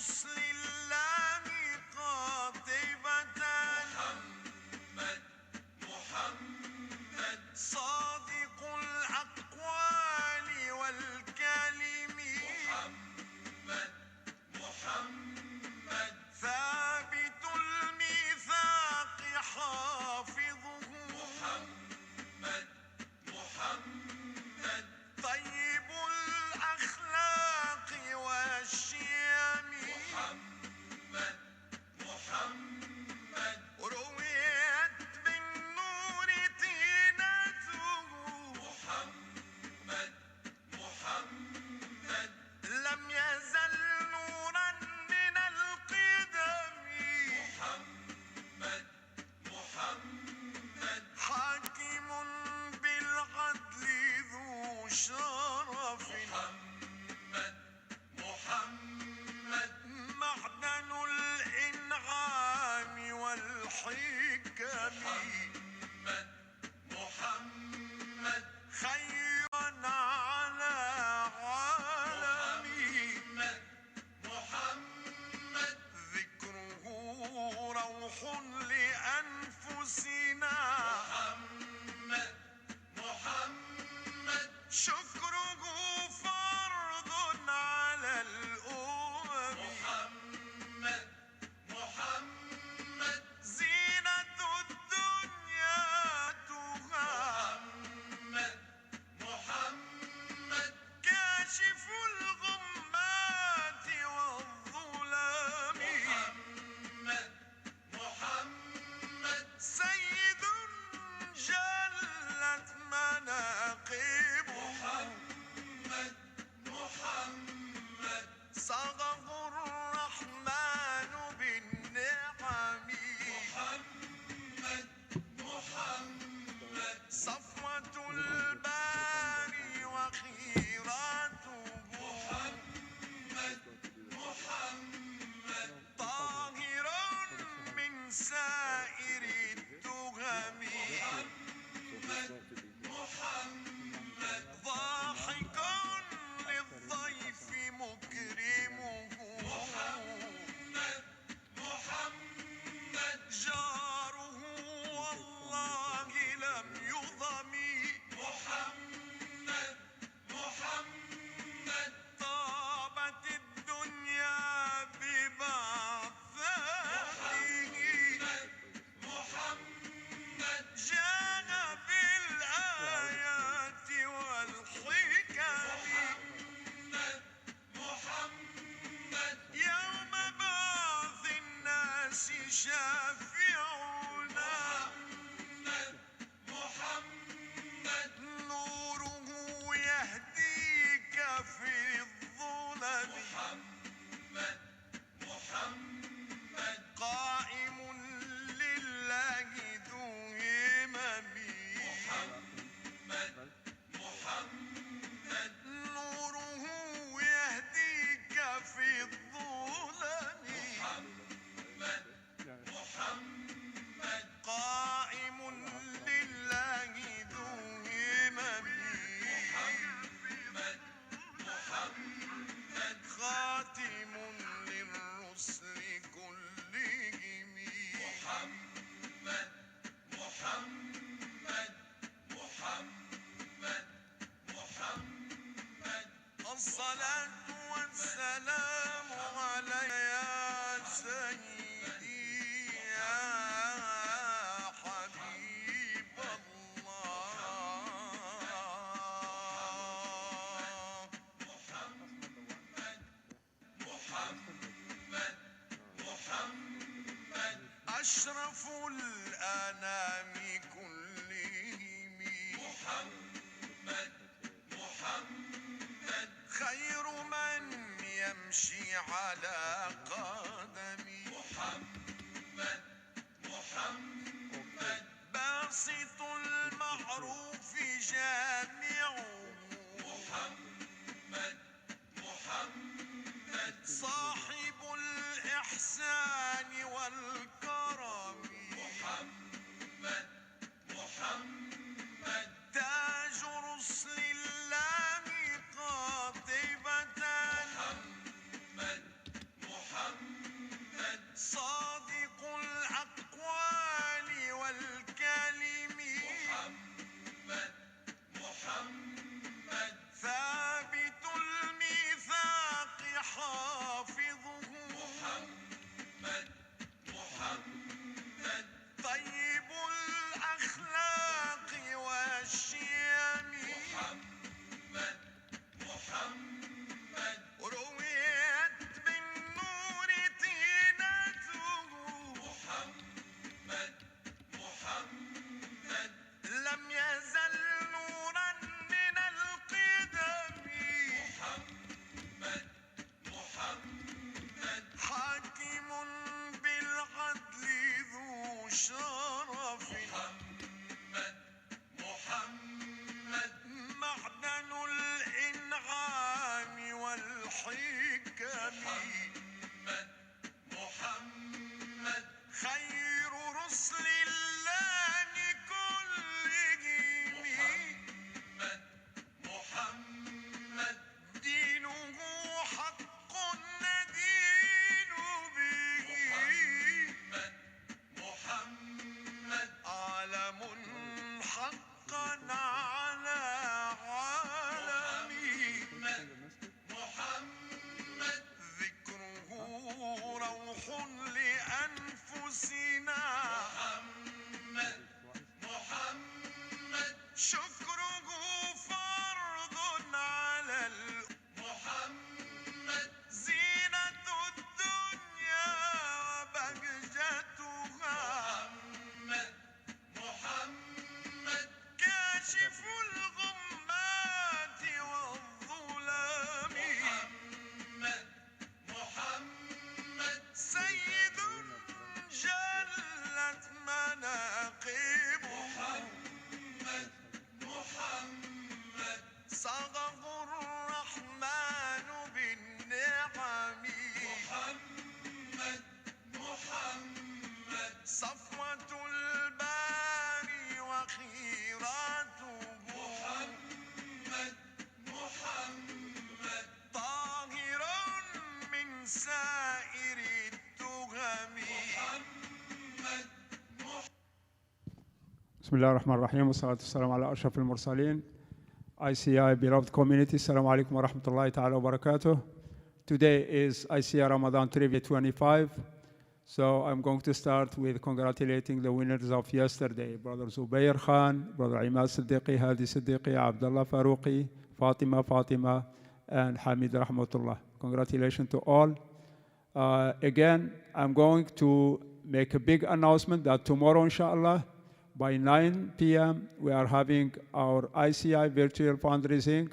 رسل الله قاطبة. محمد محمد صادق الأقوال والكلم. محمد محمد ثابت الميثاق حافظه. محمد محمد طيب الأخلاق والشيم. محمد محمد رويت بالنور تينته. محمد محمد لم يزل نورا من القدم. محمد محمد حاكم بالعدل ذو شرف. محمد محمد معدن الإنعام والحكم. محمد محمد خيرا على عالمي. محمد محمد ذكره روح لأنفسنا. محمد محمد شكره فرض على الأمم. محمد محمد زينة الدنيا محمد محمد كاشف الغمات والظلام. محمد محمد سيد جلت مناقبه. محمد محمد صاغه الرحمن بالنعم. محمد محمد صفوة الباري وخيراته. محمد محمد طاهر من سائر التهم. محمد محمد ضاحك للضيف مكرمه. محمد محمد جاره والله لم يضم. محمد محمد طابت الدنيا ببعثته. محمد جاء بالآيات والحكم. محمد يوم بعث الناس شافعنا. محمد نوره يهديك في الظلم. محمد محمد قائم لله ذو همم. محمد محمد نوره يهديك في الظلم. محمد محمد قائم لله ذو همم. محمد محمد خاتم للرسل كلهم. محمد محمد محمد محمد الصلاة والسلام عليك يا سيدي يا حبيب الله. محمد محمد محمد أشرف الأنام كلهم. محمد محمد خير من يمشي على قدمي. محمد محمد باسط المعروف جامعه. محمد محمد صاحب الإحسان والكرم. محمد محمد تاج رسل الله قاطبة. محمد محمد محمد محمد خير رسل الله كلهم محمد محمد دينه حق ندين به محمد عالم حقا على عالمي محمد ذكره روح لأنفسنا محمد محمد شكره فرض على محمد زينة الدنيا وبهجتها محمد محمد كاشف الغمات والظلام محمد محمد سيد جلت مناقبه محمد محمد صاغه الرحمن بالنعم محمد محمد صفوة الباري وخيراته محمد محمد طاهر من سائر التهم محمد بسم الله الرحمن الرحيم والصلاة والسلام على أشرف المرسلين. ICI beloved community, Assalamu alaikum wa rahmatullahi ta'ala wa barakatuh. Today is ICI Ramadan Trivia 25. So I'm going to start with congratulating the winners of yesterday. Brother Zubair Khan, Brother Imad Siddiqi, Hadi Siddiqi, Abdullah Faruqi, Fatima, and Hamid Rahmatullah. Congratulations to all. Again, I'm going to make a big announcement that tomorrow, inshallah, by 9 p.m., we are having our ICI virtual fundraising,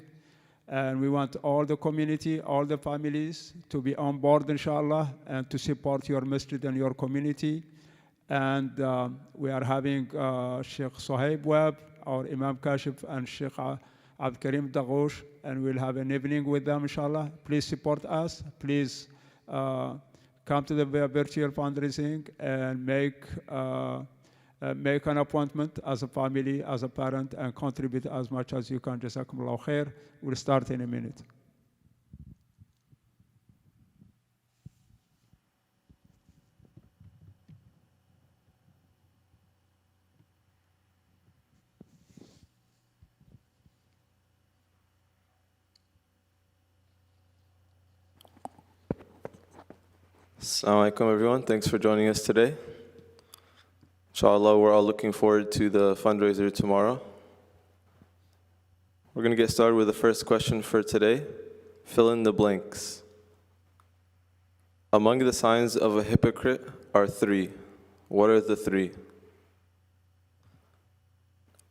and we want all the community, all the families to be on board, inshallah, and to support your masjid and your community. And we are having Sheikh Sohaib Webb, our Imam Kashif, and Sheikh Abd Karim Daghosh, and we'll have an evening with them, inshallah. Please support us. Please come to the virtual fundraising and make an appointment as a family, as a parent, and contribute as much as you can. Jazakumullahu khair. We'll start in a minute. Assalamu alaikum everyone, thanks for joining us today. Inshallah, we're all looking forward to the fundraiser tomorrow. We're going to get started with the first question for today. Fill in the blanks. Among the signs of a hypocrite are three. What are the three?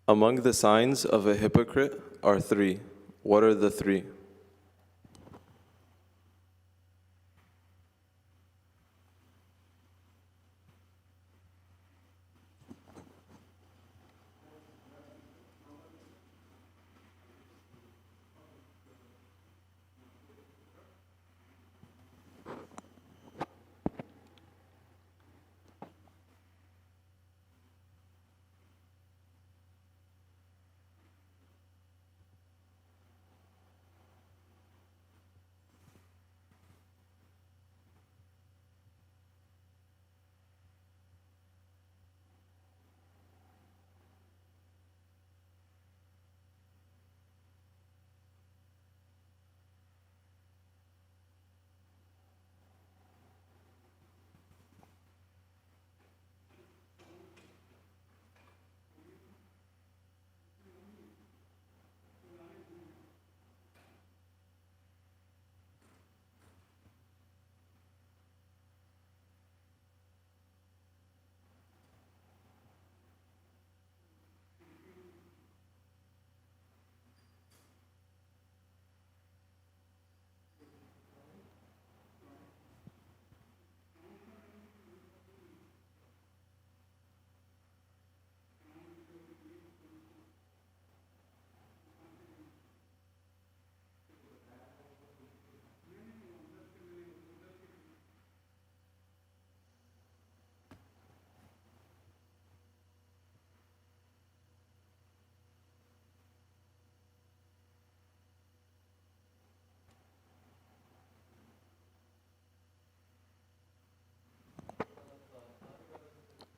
Among the signs of a hypocrite are three. What are the three?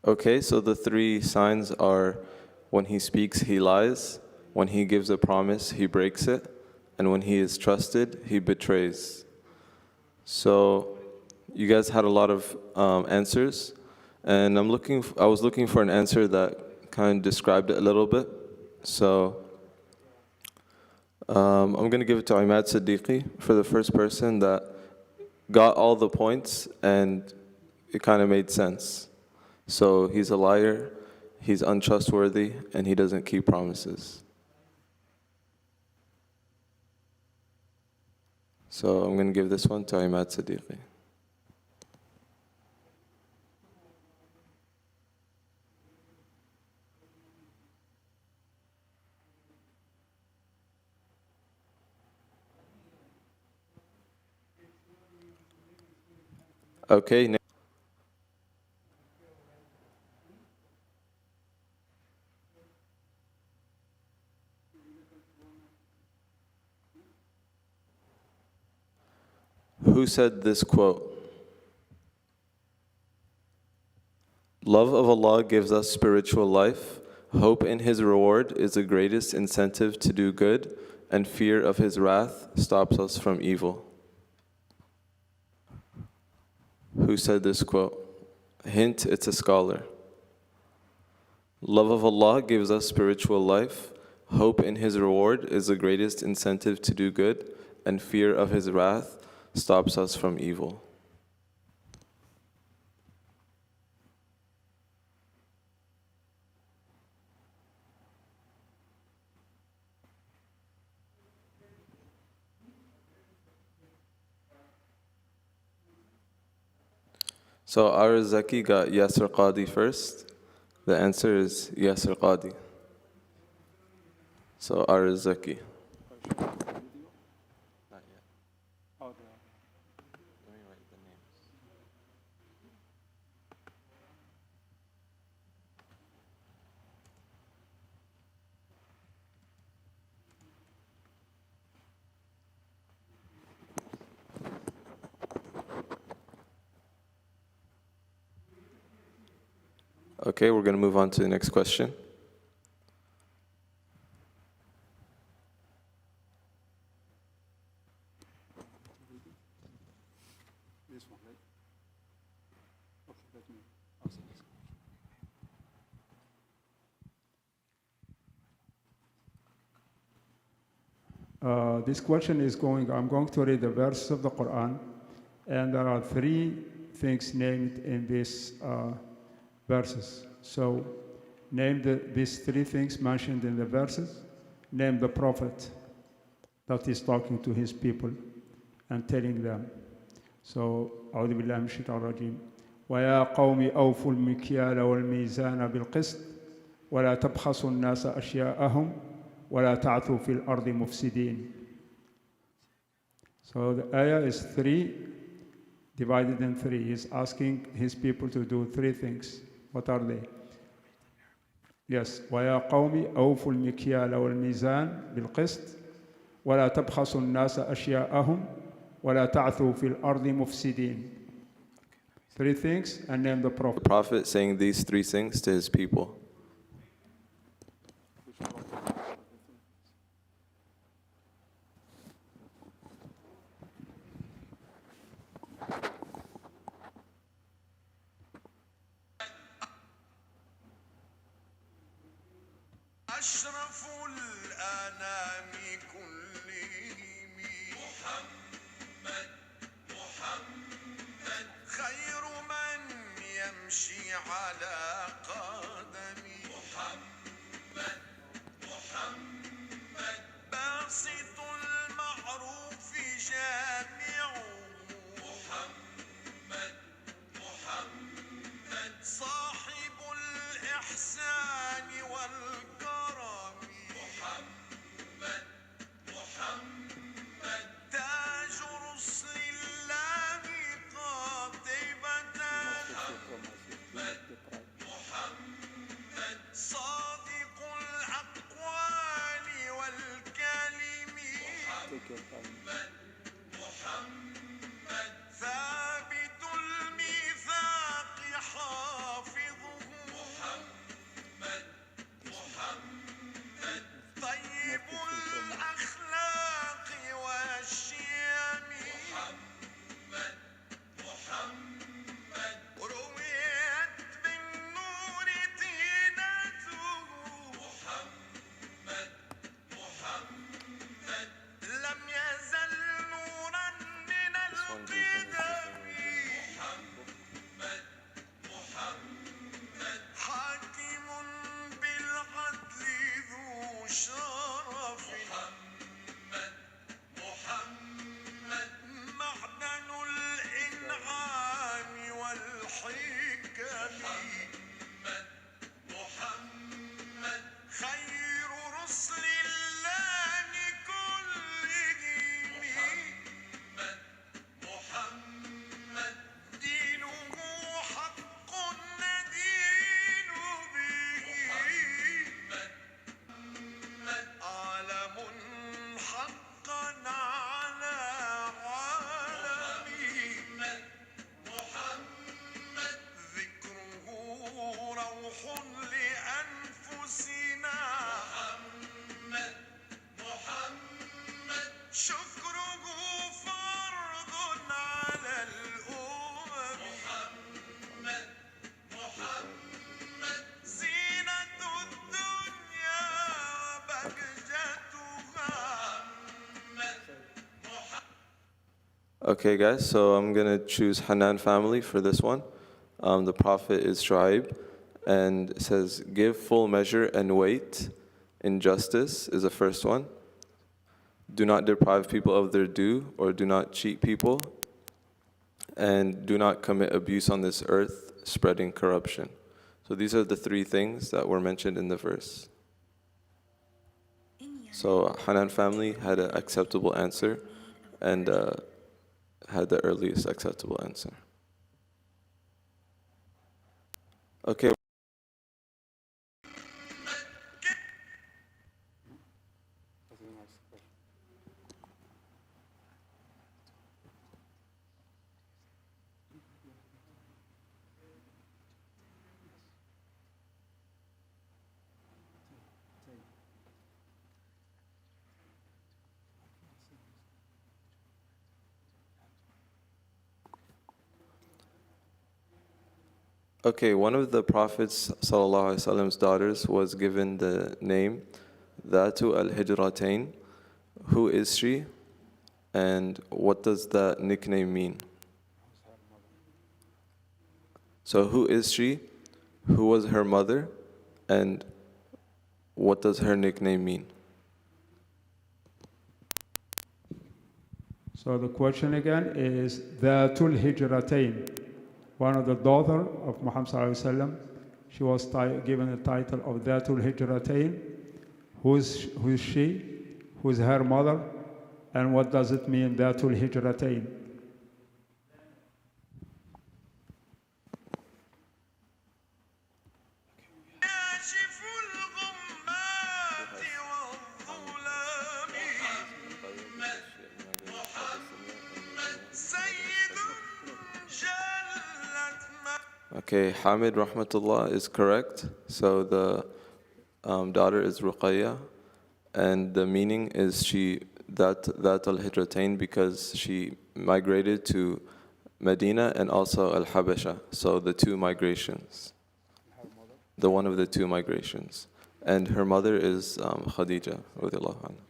Okay, so the three signs are when he speaks, he lies, when he gives a promise, he breaks it, and when he is trusted, he betrays. So you guys had a lot of answers, and I was looking for an answer that kind of described it a little bit. So I'm going to give it to Imad Siddiqui for the first person that got all the points and it kind of made sense. So he's a liar, he's untrustworthy, and he doesn't keep promises. So I'm going to give this one to Imad Siddiqui. Okay. Who said this quote? Love of Allah gives us spiritual life. Hope in His reward is the greatest incentive to do good, and fear of His wrath stops us from evil. Who said this quote? Hint, it's a scholar. Love of Allah gives us spiritual life. Hope in His reward is the greatest incentive to do good, and fear of His wrath stops us from evil. So Ara Zaki got Yasser Qadi first. The answer is Yasser Qadi. So Ara Zaki. Okay, we're going to move on to the next question. This one, right? Okay, let me answer this. This question is I'm going to read the verse of the Quran, and there are three things named in these verses. So name these three things mentioned in the verses. Name the prophet that is talking to his people and telling them. So أعوذ بالله من الشيطان الرجيم ويا قوم أوفوا المكيال والميزان بالقسط ولا تبخسوا الناس أشياءهم ولا تعثوا في الأرض مفسدين. So the ayah is three, divided in three. He's asking his people to do three things. What are they? Yes. ويا قوم أوفوا المكيال والميزان بالقسط ولا تبخسوا الناس أشياءهم ولا تعثوا في الأرض مفسدين. Three things and name the prophet. The prophet saying these three things to his people. أشرف الأنام كلهم محمد محمد خير من يمشي على قدمي محمد محمد باسط المعروف جامعه محمد محمد صاحب الإحسان والكرم محمد محمد تاج رسل الله قاطبة محمد Okay, guys, so I'm going to choose Hanan family for this one. The Prophet is Shu'aib, and it says, give full measure and weight in justice is the first one. Do not deprive people of their due, or do not cheat people, and do not commit abuse on this earth, spreading corruption. So these are the three things that were mentioned in the verse. So Hanan family had an acceptable answer and had the earliest acceptable answer. Okay. Okay, one of the Prophet's ﷺ's daughters was given the name Dhatu al-Hijratain. Who is she, and what does that nickname mean? So who is she, who was her mother, and what does her nickname mean? So the question again is Dhatul Hijratain, one of the daughter of Muhammad sallallahu alaihi wasallam. She was given the title of Dhatul Hijratain. Who's she? Who's her mother? And what does it mean, Dhatul Hijratain? كاشف الغمات والظلام سيد جلت Okay, Hamid Rahmatullah is correct. So the daughter is Ruqayya, and the meaning is that al-Hijratain, because she migrated to Medina and also Al-Habasha. So the two migrations. The one of the two migrations. And her mother is Khadija radiallahu anha.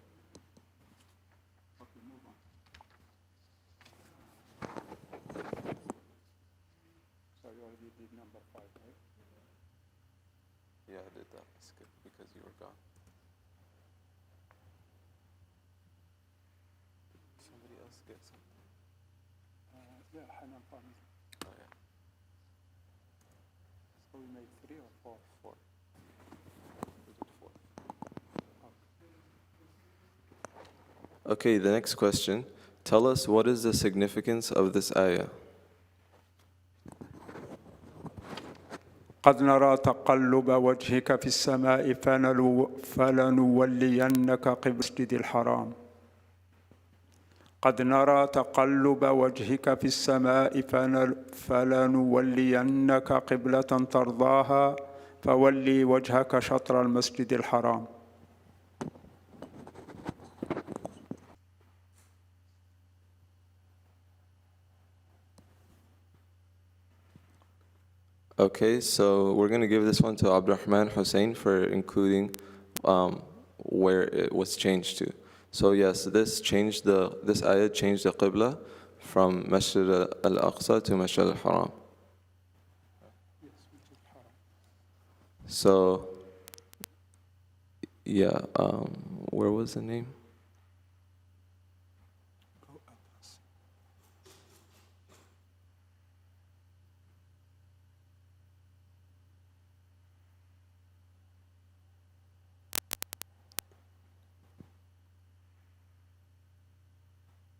Yeah, I did that. Skip because you were gone. Somebody else get something. Yeah, Hanan family. Oh, yeah. So we made 3 or 4? 4. We did 4. Okay, the next question. Tell us, what is the significance of this ayah? قد نرى تقلب وجهك في السماء فلنولينك قبل المسجد الحرام. قد نرى تقلب وجهك في السماء فلنولينك قبلة ترضاها فولي وجهك شطر المسجد الحرام. Okay, so we're going to give this one to Abdurrahman Hussein for including where it was changed to. So yes, this ayah changed the Qibla from Masjid al-Aqsa to Masjid al-Haram. So, yeah, where was the name?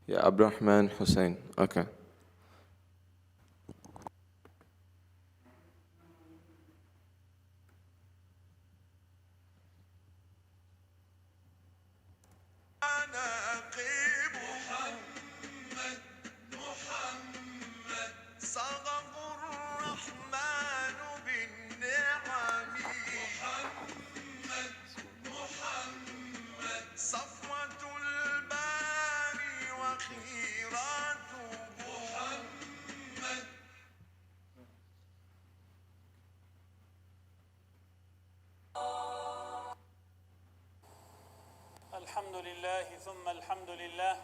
Yeah, Abdurrahman Hussein. Okay. مناقب محمد صغف الرحمن بالنعم محمد صفوة الباري وخيراته محمد الحمد لله ثم الحمد لله.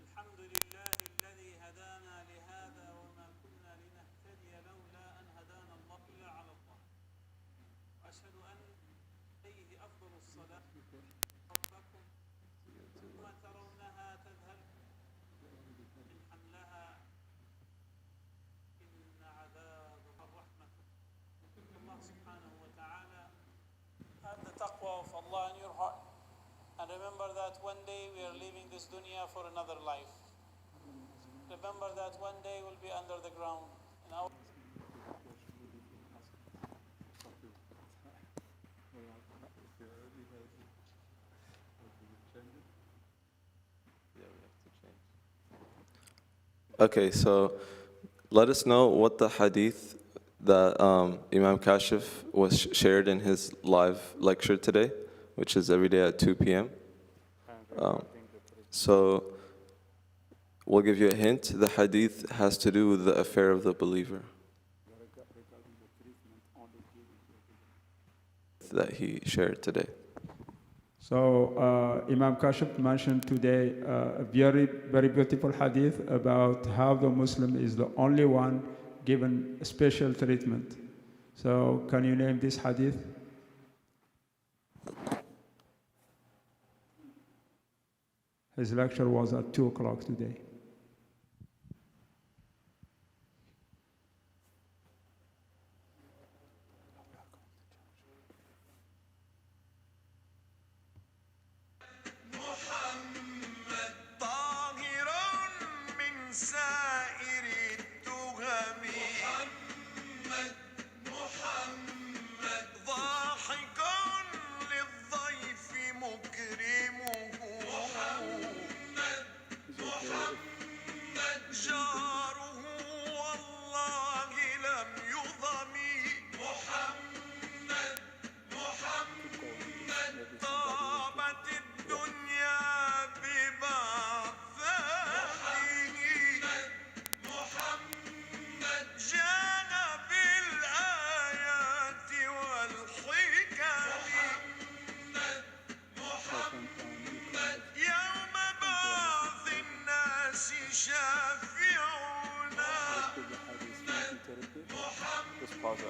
الحمد Remember that one day we are leaving this dunya for another life. Remember that one day we'll be under the ground. And our Okay, so let us know what the hadith that Imam Kashif was shared in his live lecture today, which is every day at 2 p.m. So we'll give you a hint. The hadith has to do with the affair of the believer that he shared today. So Imam Kashif mentioned today a very, very beautiful hadith about how the Muslim is the only one given special treatment. So can you name this hadith? His lecture was at 2 o'clock today. محمد طاهر من سائر التهم محمد محمد ضاحك للضيف مكرمه محمد محمد جاره والله لم يضمي محمد محمد طابت الدنيا ببعثته محمد جاء بالآيات والحكم محمد يوم بعث الناس شافعنا محمد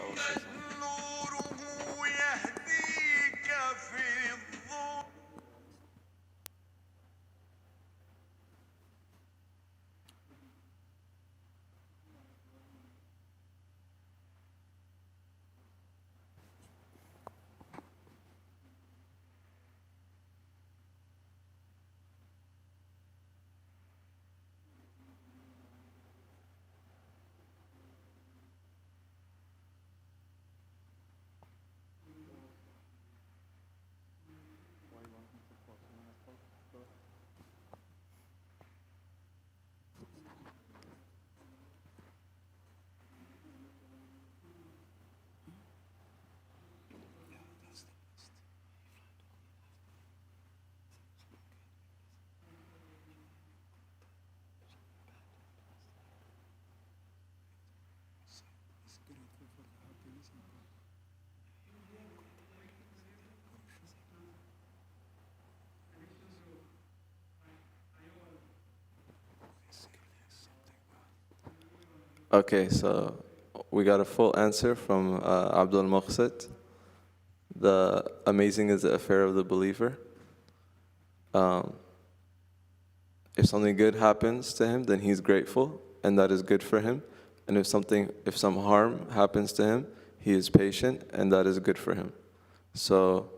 نوره يهديك في الظلم Okay, so we got a full answer from Abdul Muqsit. The amazing is the affair of the believer. If something good happens to him, then he's grateful, and that is good for him. And if some harm happens to him, he is patient, and that is good for him. So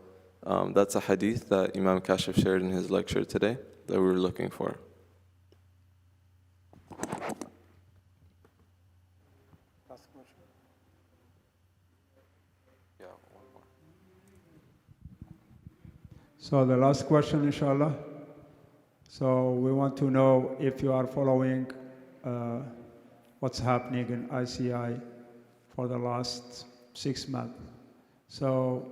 that's a hadith that Imam Kashif shared in his lecture today that we were looking for. So the last question, inshallah. So we want to know if you are following what's happening in ICI for the last 6 months. So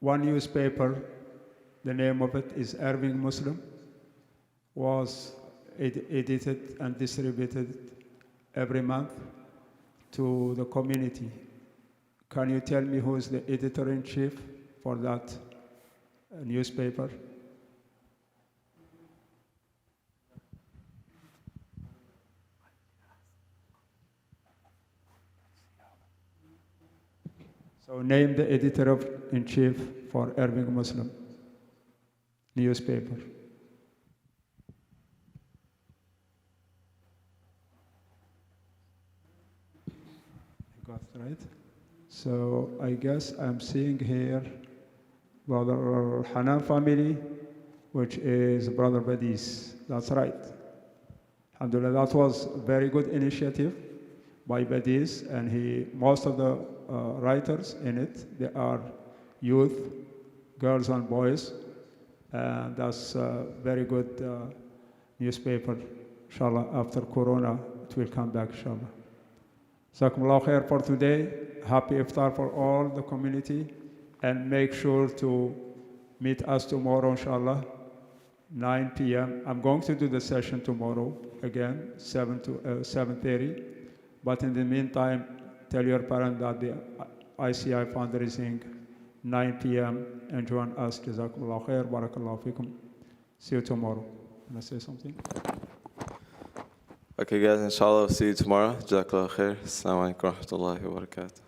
one newspaper, the name of it is Irving Muslim, was edited and distributed every month to the community. Can you tell me who is the editor-in-chief for that newspaper? So name the editor-in-chief for Irving Muslim newspaper. I got it right. So I guess I'm seeing here Brother Hanan family which is Brother Badis. That's right. Alhamdulillah, that was a very good initiative by Badis, and most of the writers in it, they are youth, girls and boys, and that's a very good newspaper. Inshallah, after Corona, it will come back, inshallah. Jazakumullah khair for today. Happy iftar for all the community, and make sure to meet us tomorrow, inshallah, 9 p.m. I'm going to do the session tomorrow, again, 7 to 7:30. But in the meantime, tell your parent that the ICI fundraising, 9 p.m., and join us. Jazakumullah khair, barakallahu fikum. See you tomorrow. Can I say something? Okay, guys, inshallah, we'll see you tomorrow. Jazakallah khair. Assalamu alaikum wa rahmatullahi wa barakatuh.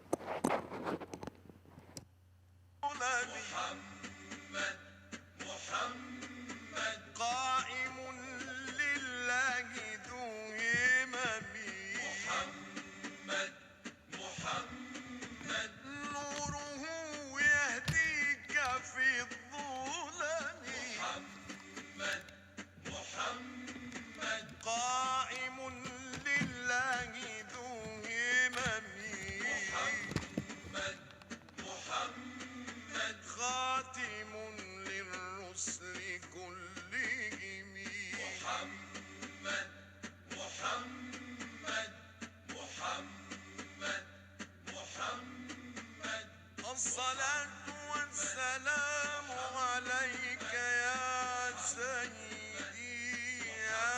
الصلاة والسلام عليك يا سيدي يا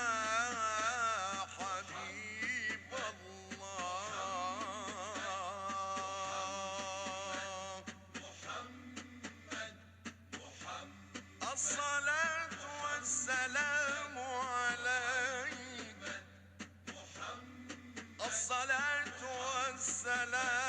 حبيب الله الصلاة والسلام عليك الصلاة والسلام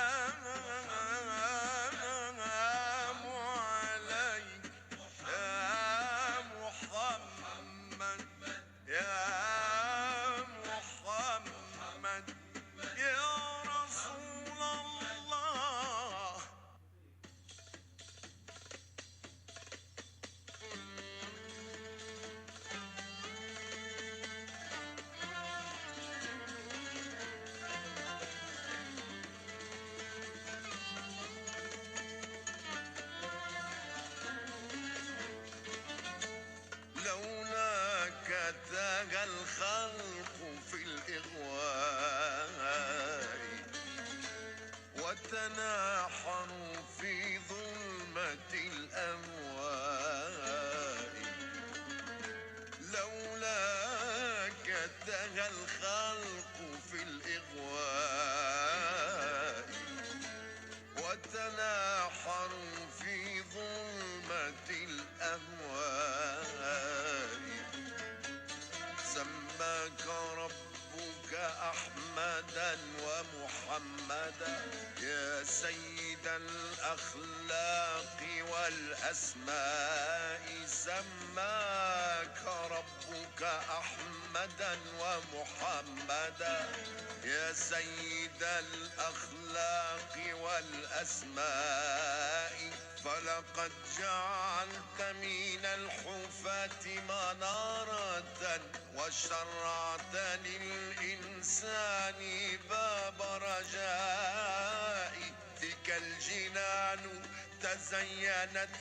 تاج الخلق في الإغواء وتناحروا في ظلمة الأمواء لولاك تاج الخلق في الإغواء وتناحروا في ظلمة الأهواء سماك ربك أحمدا ومحمدا يا سيد الأخلاق والأسماء سماك ربك أحمدا ومحمدا يا سيد الأخلاق والأسماء فلقد جعلت من الحفاة منارة وشرعت للإنسان باب رجاء تلك الجنان تزينت